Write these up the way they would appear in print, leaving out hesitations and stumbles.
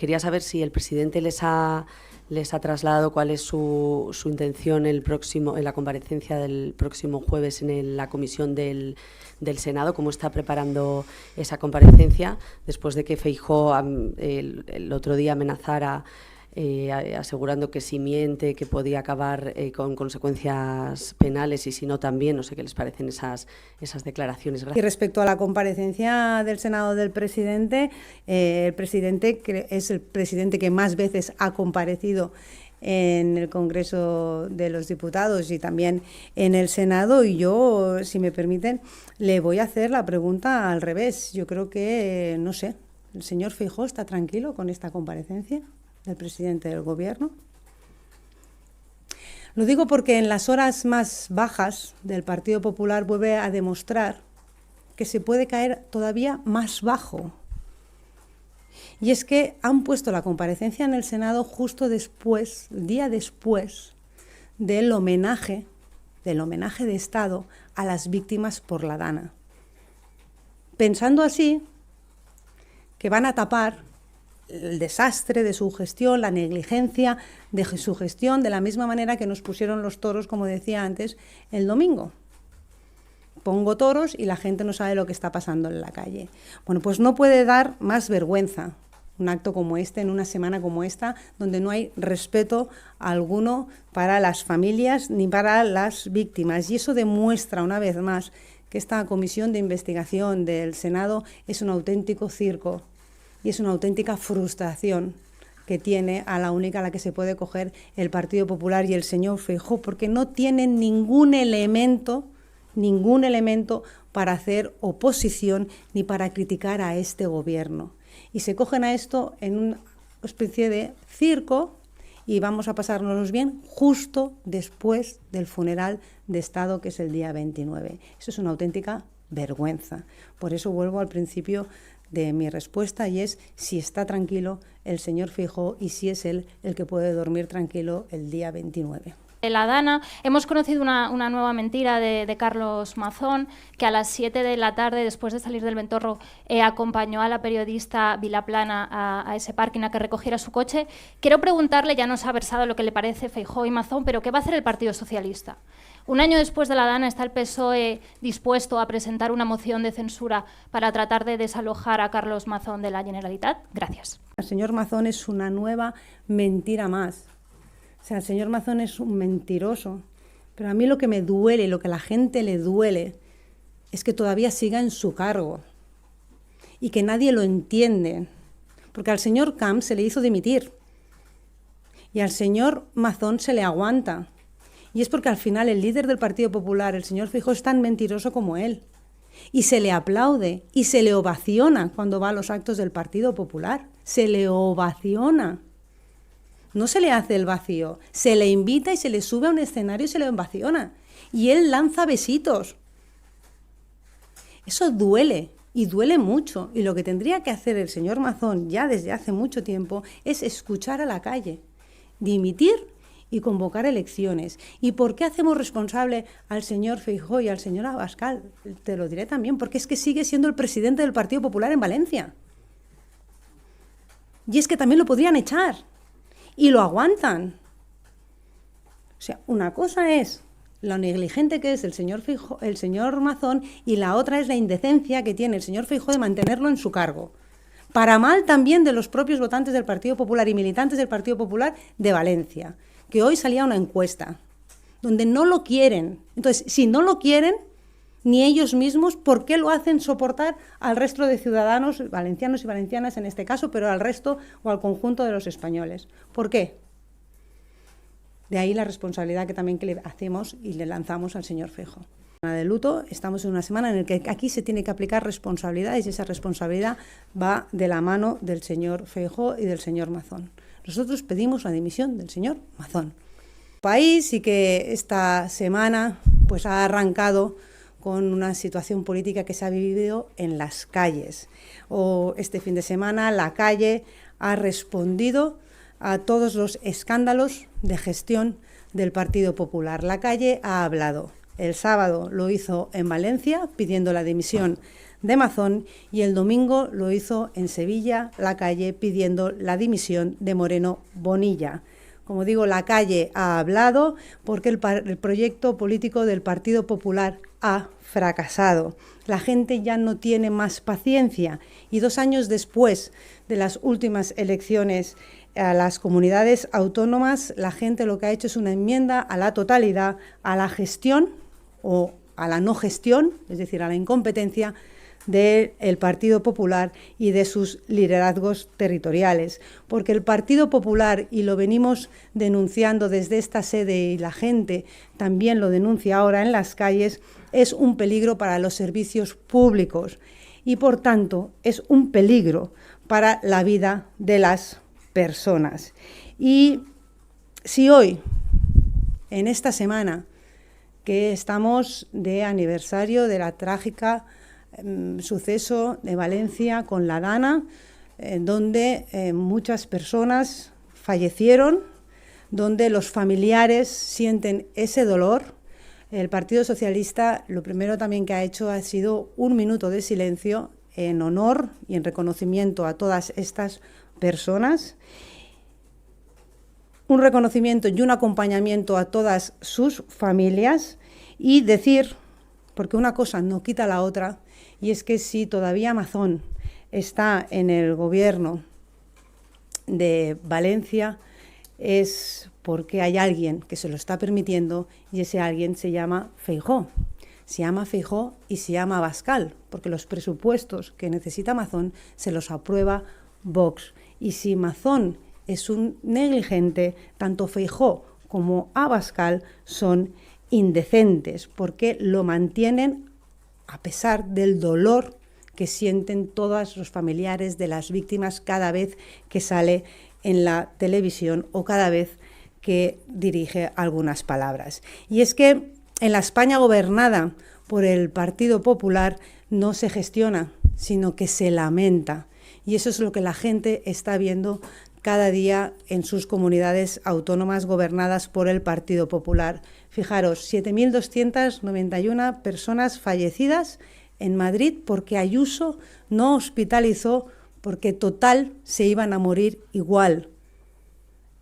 Quería saber si el presidente les ha trasladado cuál es su intención en la comparecencia del próximo jueves en la comisión del Senado, cómo está preparando esa comparecencia, después de que Feijóo el otro día amenazara asegurando que si miente, que podía acabar con consecuencias penales, y si no también. No sé qué les parecen esas declaraciones. Gracias. Y respecto a la comparecencia del Senado del presidente, el presidente es el presidente que más veces ha comparecido en el Congreso de los Diputados y también en el Senado, y yo, si me permiten, le voy a hacer la pregunta al revés. Yo creo que, no sé, ¿el señor Feijóo está tranquilo con esta comparecencia del presidente del Gobierno? Lo digo porque en las horas más bajas del Partido Popular vuelve a demostrar que se puede caer todavía más bajo. Y es que han puesto la comparecencia en el Senado justo después, el día después del homenaje de Estado a las víctimas por la Dana. Pensando así que van a tapar el desastre de su gestión, la negligencia de su gestión, de la misma manera que nos pusieron los toros, como decía antes, el domingo. Pongo toros y la gente no sabe lo que está pasando en la calle. Bueno, pues no puede dar más vergüenza un acto como este, en una semana como esta, donde no hay respeto alguno para las familias ni para las víctimas. Y eso demuestra una vez más que esta comisión de investigación del Senado es un auténtico circo. Y es una auténtica frustración que tiene a la única a la que se puede coger el Partido Popular y el señor Feijóo, porque no tienen ningún elemento para hacer oposición ni para criticar a este gobierno. Y se cogen a esto en una especie de circo y vamos a pasárnoslos bien justo después del funeral de Estado, que es el día 29. Eso es una auténtica vergüenza. Por eso vuelvo al principio de mi respuesta, y es si está tranquilo el señor Feijóo y si es él el que puede dormir tranquilo el día 29. La Dana, hemos conocido una nueva mentira de Carlos Mazón, que a las 7 de la tarde, después de salir del Ventorro, acompañó a la periodista Vilaplana a ese parking a que recogiera su coche. Quiero preguntarle, ya nos ha versado lo que le parece Feijóo y Mazón, pero ¿qué va a hacer el Partido Socialista? Un año después de la Dana, ¿está el PSOE dispuesto a presentar una moción de censura para tratar de desalojar a Carlos Mazón de la Generalitat? Gracias. El señor Mazón es una nueva mentira más. O sea, el señor Mazón es un mentiroso. Pero a mí lo que me duele, lo que a la gente le duele, es que todavía siga en su cargo y que nadie lo entiende. Porque al señor Camps se le hizo dimitir y al señor Mazón se le aguanta. Y es porque al final el líder del Partido Popular, el señor Feijóo, es tan mentiroso como él. Y se le aplaude y se le ovaciona cuando va a los actos del Partido Popular. Se le ovaciona. No se le hace el vacío. Se le invita y se le sube a un escenario y se le ovaciona. Y él lanza besitos. Eso duele. Y duele mucho. Y lo que tendría que hacer el señor Mazón ya desde hace mucho tiempo es escuchar a la calle, dimitir y convocar elecciones. ¿Y por qué hacemos responsable al señor Feijóo y al señor Abascal? Te lo diré también, porque es que sigue siendo el presidente del Partido Popular en Valencia. Y es que también lo podrían echar. Y lo aguantan. O sea, una cosa es lo negligente que es el señor Feijóo, el señor Mazón, y la otra es la indecencia que tiene el señor Feijóo de mantenerlo en su cargo. Para mal también de los propios votantes del Partido Popular y militantes del Partido Popular de Valencia, que hoy salía una encuesta donde no lo quieren. Entonces, si no lo quieren, ni ellos mismos, ¿por qué lo hacen soportar al resto de ciudadanos, valencianos y valencianas en este caso, pero al resto o al conjunto de los españoles? ¿Por qué? De ahí la responsabilidad que también le hacemos y le lanzamos al señor Feijóo. De luto, estamos en una semana en la que aquí se tiene que aplicar responsabilidades y esa responsabilidad va de la mano del señor Feijóo y del señor Mazón. Nosotros pedimos la dimisión del señor Mazón. País y que esta semana pues ha arrancado con una situación política que se ha vivido en las calles. O este fin de semana la calle ha respondido a todos los escándalos de gestión del Partido Popular. La calle ha hablado. El sábado lo hizo en Valencia pidiendo la dimisión de Mazón, y el domingo lo hizo en Sevilla, La Calle, pidiendo la dimisión de Moreno Bonilla. Como digo, La Calle ha hablado porque el proyecto político del Partido Popular ha fracasado. La gente ya no tiene más paciencia y 2 años después de las últimas elecciones a las comunidades autónomas, la gente lo que ha hecho es una enmienda a la totalidad, a la gestión o a la no gestión, es decir, a la incompetencia del Partido Popular y de sus liderazgos territoriales. Porque el Partido Popular, y lo venimos denunciando desde esta sede y la gente también lo denuncia ahora en las calles, es un peligro para los servicios públicos y, por tanto, es un peligro para la vida de las personas. Y si hoy, en esta semana, que estamos de aniversario de la trágica suceso de Valencia con la Dana, donde muchas personas fallecieron, donde los familiares sienten ese dolor, el Partido Socialista lo primero también que ha hecho ha sido 1 minuto de silencio en honor y en reconocimiento a todas estas personas, un reconocimiento y un acompañamiento a todas sus familias, y decir, porque una cosa no quita la otra, y es que si todavía Mazón está en el gobierno de Valencia es porque hay alguien que se lo está permitiendo, y ese alguien se llama Feijóo. Se llama Feijóo y se llama Abascal, porque los presupuestos que necesita Mazón se los aprueba Vox. Y si Mazón es un negligente, tanto Feijóo como Abascal son indecentes, porque lo mantienen a pesar del dolor que sienten todos los familiares de las víctimas cada vez que sale en la televisión o cada vez que dirige algunas palabras. Y es que en la España gobernada por el Partido Popular no se gestiona, sino que se lamenta. Y eso es lo que la gente está viendo cada día en sus comunidades autónomas gobernadas por el Partido Popular. Fijaros, 7.291 personas fallecidas en Madrid porque Ayuso no hospitalizó, porque total se iban a morir igual.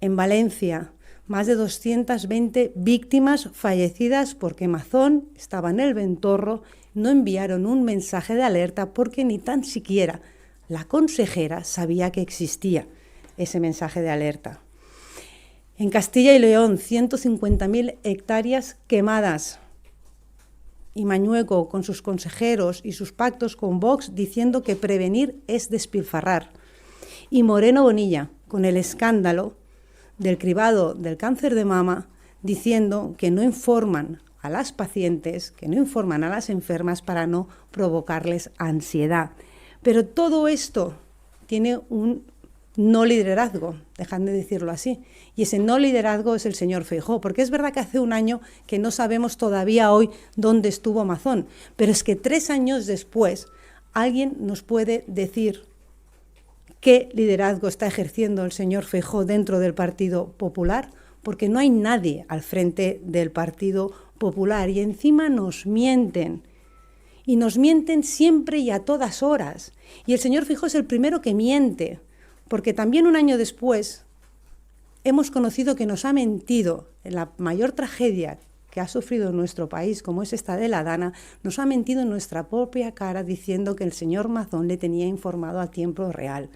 En Valencia, más de 220 víctimas fallecidas porque Mazón estaba en el Ventorro, no enviaron un mensaje de alerta porque ni tan siquiera la consejera sabía que existía ese mensaje de alerta. En Castilla y León, 150.000 hectáreas quemadas. Y Mañueco, con sus consejeros y sus pactos con Vox, diciendo que prevenir es despilfarrar. Y Moreno Bonilla, con el escándalo del cribado del cáncer de mama, diciendo que no informan a las pacientes, que no informan a las enfermas para no provocarles ansiedad. Pero todo esto tiene un no liderazgo, dejadme decirlo así. Y ese no liderazgo es el señor Feijóo, porque es verdad que hace 1 año que no sabemos todavía hoy dónde estuvo Mazón, pero es que 3 años después alguien nos puede decir qué liderazgo está ejerciendo el señor Feijóo dentro del Partido Popular, porque no hay nadie al frente del Partido Popular y encima nos mienten. Y nos mienten siempre y a todas horas. Y el señor Feijóo es el primero que miente, porque también 1 año después hemos conocido que nos ha mentido en la mayor tragedia que ha sufrido nuestro país, como es esta de la Dana, nos ha mentido en nuestra propia cara diciendo que el señor Mazón le tenía informado a tiempo real.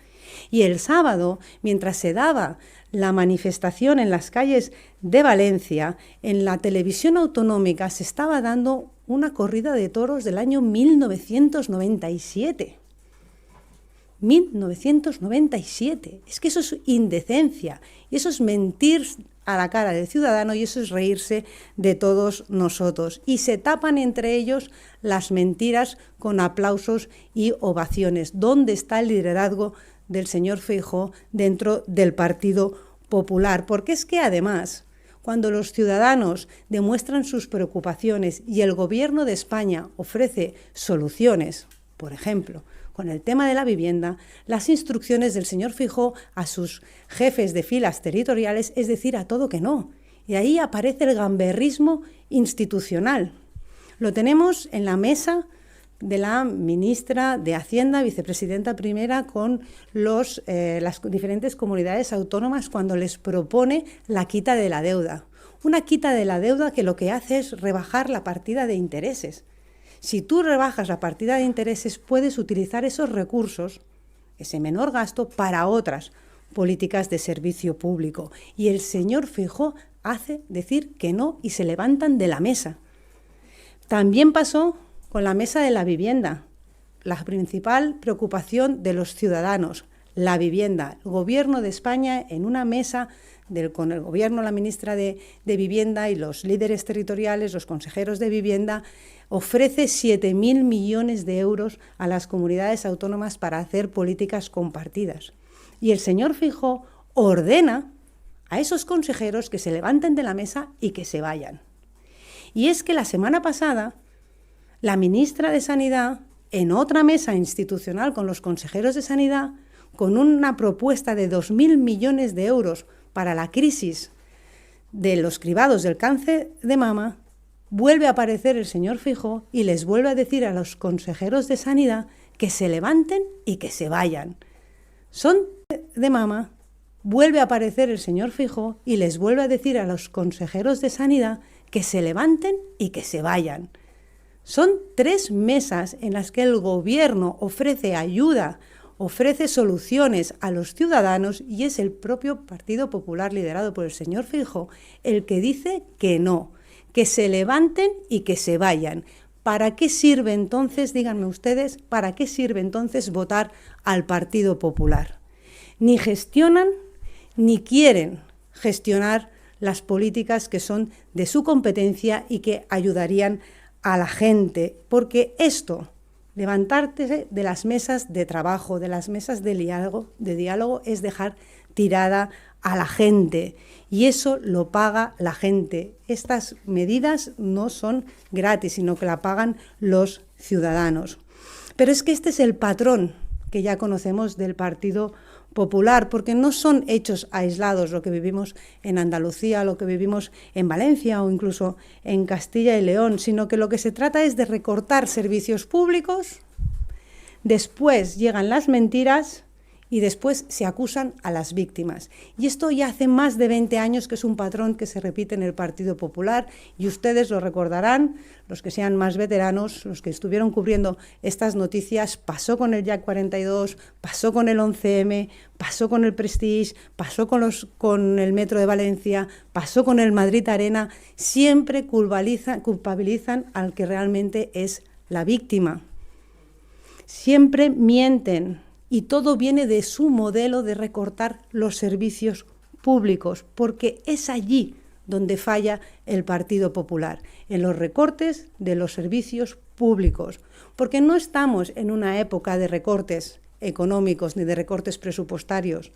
Y el sábado, mientras se daba la manifestación en las calles de Valencia, en la televisión autonómica se estaba dando una corrida de toros del año 1997. 1997. Es que eso es indecencia, y eso es mentir a la cara del ciudadano, y eso es reírse de todos nosotros. Y se tapan entre ellos las mentiras con aplausos y ovaciones. ¿Dónde está el liderazgo del señor Feijóo dentro del Partido Popular? Porque es que además, cuando los ciudadanos demuestran sus preocupaciones y el Gobierno de España ofrece soluciones, por ejemplo, con el tema de la vivienda, las instrucciones del señor Feijóo a sus jefes de filas territoriales es decir a todo que no. Y ahí aparece el gamberrismo institucional. Lo tenemos en la mesa de la ministra de Hacienda, vicepresidenta primera, con las diferentes comunidades autónomas cuando les propone la quita de la deuda. Una quita de la deuda que lo que hace es rebajar la partida de intereses. Si tú rebajas la partida de intereses, puedes utilizar esos recursos, ese menor gasto, para otras políticas de servicio público. Y el señor Feijóo hace decir que no y se levantan de la mesa. También pasó con la mesa de la vivienda. La principal preocupación de los ciudadanos, la vivienda. El Gobierno de España, en una mesa con el Gobierno, la ministra de Vivienda y los líderes territoriales, los consejeros de vivienda, ofrece 7.000 millones de euros a las comunidades autónomas para hacer políticas compartidas. Y el señor Feijóo ordena a esos consejeros que se levanten de la mesa y que se vayan. Y es que la semana pasada, la ministra de Sanidad, en otra mesa institucional con los consejeros de Sanidad, con una propuesta de 2.000 millones de euros para la crisis de los cribados del cáncer de mama, vuelve a aparecer el señor Feijóo y les vuelve a decir a los consejeros de Sanidad que se levanten y que se vayan. Son de mama, vuelve a aparecer el señor Feijóo y les vuelve a decir a los consejeros de Sanidad que se levanten y que se vayan. Son 3 mesas en las que el Gobierno ofrece ayuda, ofrece soluciones a los ciudadanos y es el propio Partido Popular, liderado por el señor Feijóo, el que dice que no, que se levanten y que se vayan. ¿Para qué sirve entonces, díganme ustedes, para qué sirve entonces votar al Partido Popular? Ni gestionan ni quieren gestionar las políticas que son de su competencia y que ayudarían a la gente, porque esto, levantarte de las mesas de trabajo, de las mesas de diálogo, es dejar tirada a la gente y eso lo paga la gente. Estas medidas no son gratis, sino que la pagan los ciudadanos. Pero es que este es el patrón que ya conocemos del Partido Popular, porque no son hechos aislados lo que vivimos en Andalucía, lo que vivimos en Valencia o incluso en Castilla y León, sino que lo que se trata es de recortar servicios públicos, después llegan las mentiras y después se acusan a las víctimas. Y esto ya hace más de 20 años que es un patrón que se repite en el Partido Popular y ustedes lo recordarán, los que sean más veteranos, los que estuvieron cubriendo estas noticias, pasó con el Jack 42, pasó con el 11M, pasó con el Prestige, pasó con el Metro de Valencia, pasó con el Madrid Arena, siempre culpabilizan al que realmente es la víctima. Siempre mienten. Y todo viene de su modelo de recortar los servicios públicos, porque es allí donde falla el Partido Popular, en los recortes de los servicios públicos, porque no estamos en una época de recortes económicos ni de recortes presupuestarios,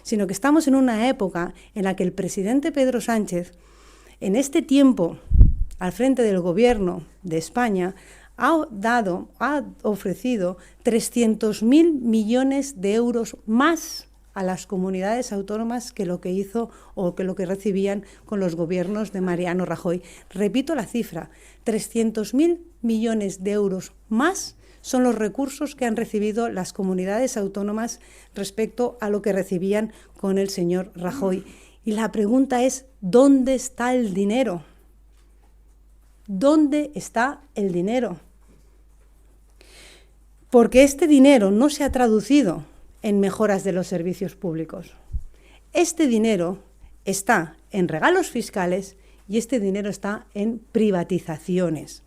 sino que estamos en una época en la que el presidente Pedro Sánchez, en este tiempo al frente del Gobierno de España, ha ofrecido 300.000 millones de euros más a las comunidades autónomas que lo que hizo o que lo que recibían con los gobiernos de Mariano Rajoy. Repito la cifra, 300.000 millones de euros más son los recursos que han recibido las comunidades autónomas respecto a lo que recibían con el señor Rajoy. Y la pregunta es, ¿dónde está el dinero? ¿Dónde está el dinero? Porque este dinero no se ha traducido en mejoras de los servicios públicos. Este dinero está en regalos fiscales y este dinero está en privatizaciones.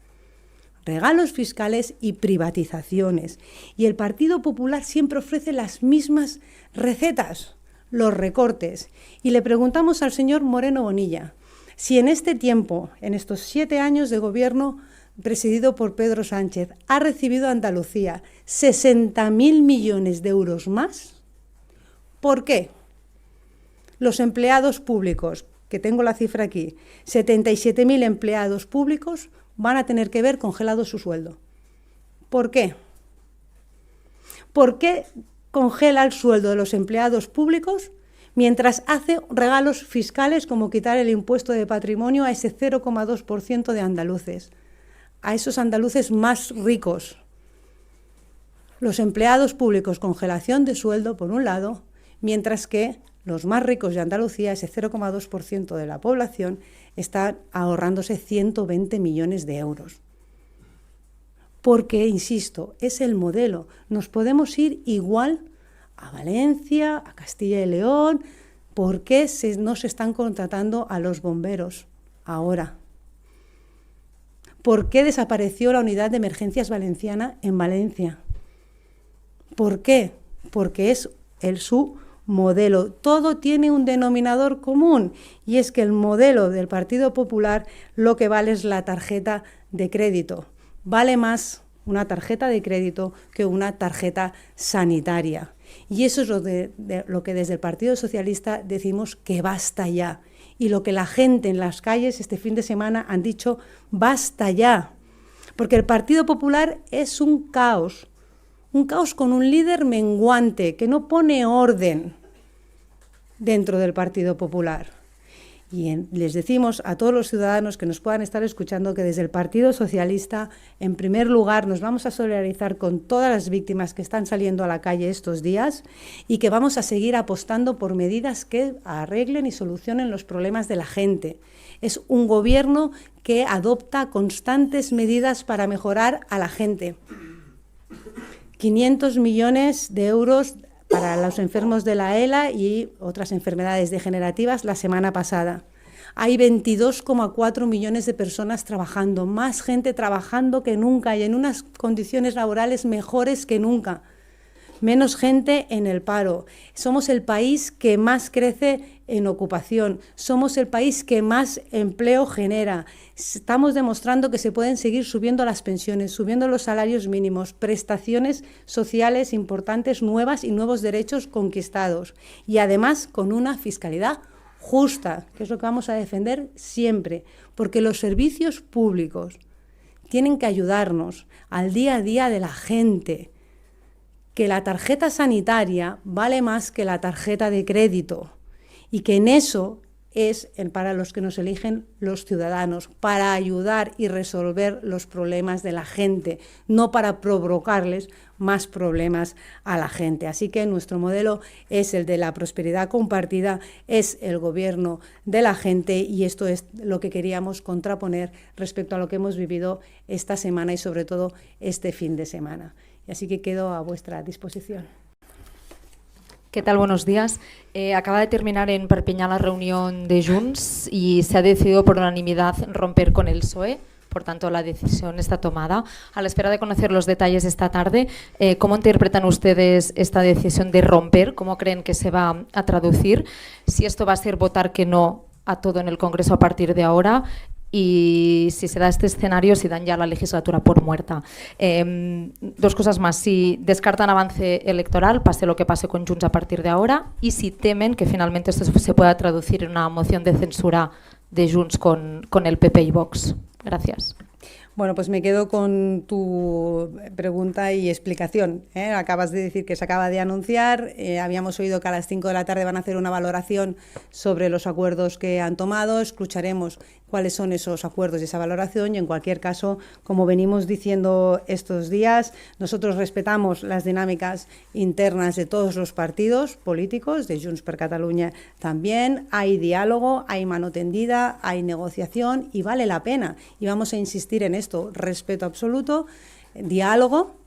Regalos fiscales y privatizaciones. Y el Partido Popular siempre ofrece las mismas recetas, los recortes. Y le preguntamos al señor Moreno Bonilla, si en este tiempo, en estos 7 años de gobierno presidido por Pedro Sánchez, ha recibido Andalucía 60.000 millones de euros más, ¿por qué? Los empleados públicos, que tengo la cifra aquí, 77.000 empleados públicos van a tener que ver congelado su sueldo. ¿Por qué? ¿Por qué congela el sueldo de los empleados públicos mientras hace regalos fiscales como quitar el impuesto de patrimonio a ese 0,2% de andaluces, a esos andaluces más ricos, Los empleados públicos, congelación de sueldo, por un lado, mientras que los más ricos de Andalucía, ese 0,2% de la población, están ahorrándose 120 millones de euros. Porque, insisto, es el modelo. Nos podemos ir igual a Valencia, a Castilla y León. ¿Por qué no se están contratando a los bomberos ahora? ¿Por qué desapareció la unidad de emergencias valenciana en Valencia? ¿Por qué? Porque es su modelo. Todo tiene un denominador común, y es que el modelo del Partido Popular lo que vale es la tarjeta de crédito. Vale más una tarjeta de crédito que una tarjeta sanitaria. Y eso es lo que desde el Partido Socialista decimos que basta ya. Y lo que la gente en las calles este fin de semana han dicho, basta ya. Porque el Partido Popular es un caos con un líder menguante que no pone orden dentro del Partido Popular. Y les decimos a todos los ciudadanos que nos puedan estar escuchando que desde el Partido Socialista, en primer lugar, nos vamos a solidarizar con todas las víctimas que están saliendo a la calle estos días y que vamos a seguir apostando por medidas que arreglen y solucionen los problemas de la gente. Es un gobierno que adopta constantes medidas para mejorar a la gente. 500 millones de euros para los enfermos de la ELA y otras enfermedades degenerativas la semana pasada. Hay 22,4 millones de personas trabajando, más gente trabajando que nunca y en unas condiciones laborales mejores que nunca. Menos gente en el paro. Somos el país que más crece en ocupación. Somos el país que más empleo genera. Estamos demostrando que se pueden seguir subiendo las pensiones, subiendo los salarios mínimos, prestaciones sociales importantes nuevas y nuevos derechos conquistados. Y además con una fiscalidad justa, que es lo que vamos a defender siempre, porque los servicios públicos tienen que ayudarnos al día a día de la gente, que la tarjeta sanitaria vale más que la tarjeta de crédito y que en eso es para los que nos eligen los ciudadanos, para ayudar y resolver los problemas de la gente, no para provocarles más problemas a la gente. Así que nuestro modelo es el de la prosperidad compartida, es el gobierno de la gente, y esto es lo que queríamos contraponer respecto a lo que hemos vivido esta semana y sobre todo este fin de semana. Así que quedo a vuestra disposición. ¿Qué tal? Buenos días. Acaba de terminar en Perpiñán la reunión de Junts y se ha decidido por unanimidad romper con el PSOE. Por tanto, la decisión está tomada. A la espera de conocer los detalles esta tarde, ¿cómo interpretan ustedes esta decisión de romper? ¿Cómo creen que se va a traducir? Si esto va a ser votar que no a todo en el Congreso a partir de ahora, y si se da este escenario, si dan ya la legislatura por muerta. Dos cosas más: si descartan avance electoral, pase lo que pase con Junts a partir de ahora, y si temen que finalmente esto se pueda traducir en una moción de censura de Junts con el PP y Vox. Gracias. Bueno, pues me quedo con tu pregunta y explicación. Acabas de decir que se acaba de anunciar, habíamos oído que a las 5 de la tarde van a hacer una valoración sobre los acuerdos que han tomado, escucharemos cuáles son esos acuerdos y esa valoración, y en cualquier caso, como venimos diciendo estos días, nosotros respetamos las dinámicas internas de todos los partidos políticos, de Junts per Catalunya también. Hay diálogo, hay mano tendida, hay negociación y vale la pena, y vamos a insistir en esto: respeto absoluto, diálogo,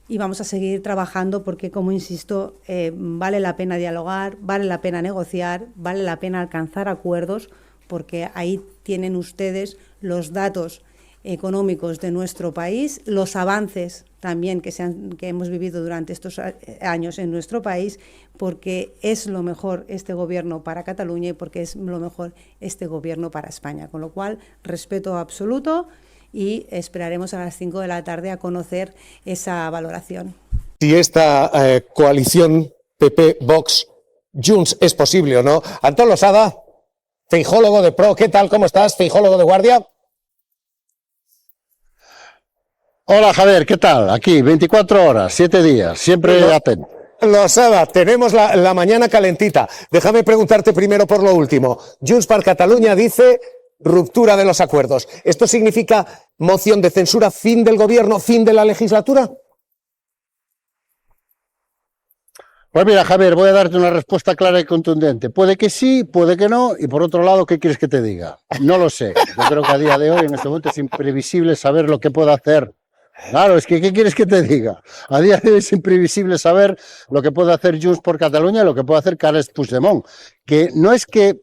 y vamos a seguir trabajando porque, como insisto, vale la pena dialogar, vale la pena negociar, vale la pena alcanzar acuerdos, porque ahí tienen ustedes los datos económicos de nuestro país, los avances también que hemos vivido durante estos años en nuestro país, porque es lo mejor este gobierno para Cataluña y porque es lo mejor este gobierno para España. Con lo cual, respeto absoluto, y esperaremos a las 5 de la tarde a conocer esa valoración. Si esta coalición PP-Vox-Junts es posible o no. Antón Losada, feijólogo de PRO, ¿qué tal? ¿Cómo estás? Feijólogo de Guardia. Hola Javier, ¿qué tal? Aquí, 24 horas, 7 días, siempre atento. Losada, tenemos la mañana calentita. Déjame preguntarte primero por lo último. Junts per Catalunya dice ruptura de los acuerdos. ¿Esto significa moción de censura, fin del gobierno, fin de la legislatura? Pues mira, Javier, voy a darte una respuesta clara y contundente. Puede que sí, puede que no, y por otro lado, ¿qué quieres que te diga? No lo sé. Yo creo que a día de hoy, en este momento, es imprevisible saber lo que puede hacer. Claro, es que, ¿qué quieres que te diga? A día de hoy es imprevisible saber lo que puede hacer Junts por Cataluña y lo que puede hacer Carles Puigdemont. Que no es que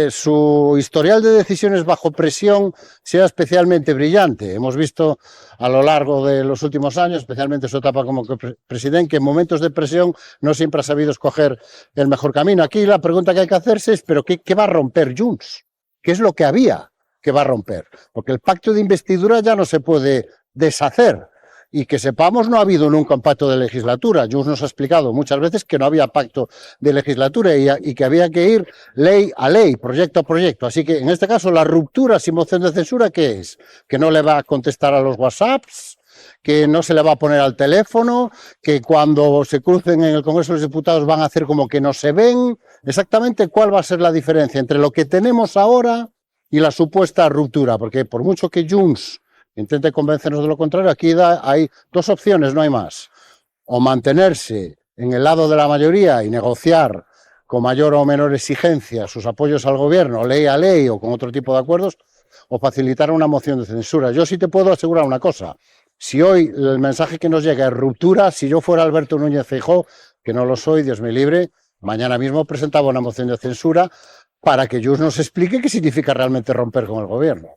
su historial de decisiones bajo presión sea especialmente brillante. Hemos visto a lo largo de los últimos años, especialmente su etapa como presidente, que en momentos de presión no siempre ha sabido escoger el mejor camino. Aquí la pregunta que hay que hacerse es, ¿pero qué va a romper Junts? ¿Qué es lo que había que va a romper? Porque el pacto de investidura ya no se puede deshacer. Y que sepamos, no ha habido nunca un pacto de legislatura. Junts nos ha explicado muchas veces que no había pacto de legislatura y que había que ir ley a ley, proyecto a proyecto. Así que en este caso la ruptura sin moción de censura, ¿qué es? Que no le va a contestar a los WhatsApps, que no se le va a poner al teléfono, que cuando se crucen en el Congreso de los Diputados van a hacer como que no se ven. Exactamente cuál va a ser la diferencia entre lo que tenemos ahora y la supuesta ruptura, porque por mucho que Junts intente convencernos de lo contrario, aquí hay dos opciones, no hay más. O mantenerse en el lado de la mayoría y negociar con mayor o menor exigencia sus apoyos al gobierno, ley a ley o con otro tipo de acuerdos, o facilitar una moción de censura. Yo sí te puedo asegurar una cosa. Si hoy el mensaje que nos llega es ruptura, si yo fuera Alberto Núñez Feijóo, que no lo soy, Dios me libre, mañana mismo presentaba una moción de censura para que Junts nos explique qué significa realmente romper con el gobierno.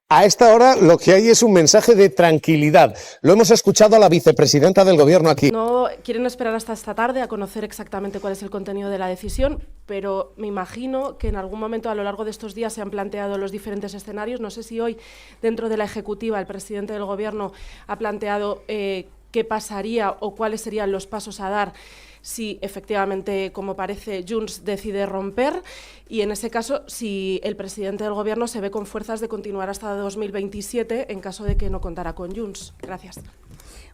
A esta hora lo que hay es un mensaje de tranquilidad. Lo hemos escuchado a la vicepresidenta del Gobierno aquí. No quieren esperar hasta esta tarde a conocer exactamente cuál es el contenido de la decisión, pero me imagino que en algún momento a lo largo de estos días se han planteado los diferentes escenarios. No sé si hoy, dentro de la ejecutiva, el presidente del Gobierno ha planteado qué pasaría o cuáles serían los pasos a dar si efectivamente, como parece, Junts decide romper, y en ese caso, si el presidente del Gobierno se ve con fuerzas de continuar hasta 2027 en caso de que no contara con Junts. Gracias.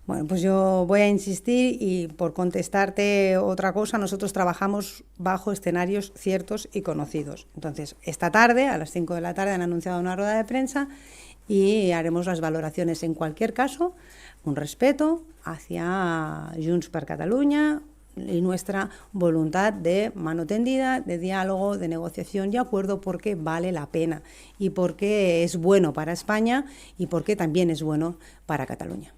Bueno, pues yo voy a insistir y por contestarte otra cosa, nosotros trabajamos bajo escenarios ciertos y conocidos. Entonces, esta tarde, a las 5 de la tarde, han anunciado una rueda de prensa y haremos las valoraciones. En cualquier caso, un respeto hacia Junts per Catalunya y nuestra voluntad de mano tendida, de diálogo, de negociación y acuerdo, porque vale la pena y porque es bueno para España y porque también es bueno para Cataluña.